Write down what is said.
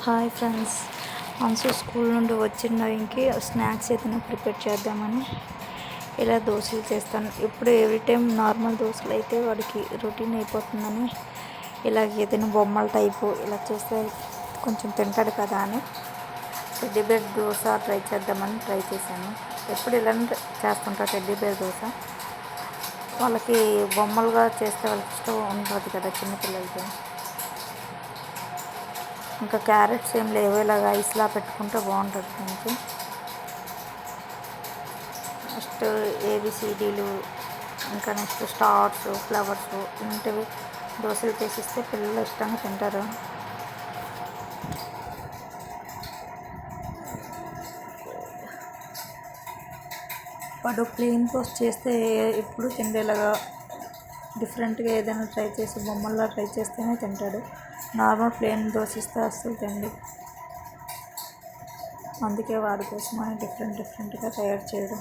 Hi friends, Ansoo school నుండి వచ్చిన ఇంకి స్నాక్స్ ఏదైనా ప్రిపేర్ చేద్దామని ఇలా దోశలు చేస్తాను. ఇప్పుడు ఎవ్రీ టైం నార్మల్ దోశలు అయితే వాడికి రొటీన్ అయిపోతుందని ఇలా ఏదైనా బొమ్మల టైపు ఇలా చేస్తే కొంచెం తింటాడు కదా అని టెడ్డీ బేర్ దోశ ట్రై చేద్దామని ట్రై చేశాను. ఎప్పుడు ఇలానే చేస్తుంటా టెడ్డీ బేర్ దోశ. వాళ్ళకి బొమ్మలుగా చేస్తే వాళ్ళకి ఇష్టం ఉంటుంది కదా చిన్నపిల్లలకి. ఇంకా క్యారెట్స్ ఏం లేవు, ఇలాగ ఐస్లా పెట్టుకుంటే బాగుంటుంది కొంచెం. నెక్స్ట్ ఏబిసిడీలు, ఇంకా నెక్స్ట్ స్టార్స్, ఫ్లవర్స్ ఇలాంటివి దోశలు చేసిస్తే పిల్లలు ఇష్టంగా తింటారు. వాడు ప్లెయిన్ దోశ చేస్తే ఎప్పుడు తిండేలాగా డిఫరెంట్గా ఏదైనా ట్రై చేసి బొమ్మల్లా ట్రై చేస్తేనే తింటాడు. నార్మల్ ప్లెయిన్ దోశ ఇస్తే అస్సలు తిండి. అందుకే వాడి కోసమని డిఫరెంట్గా తయారు చేయడం.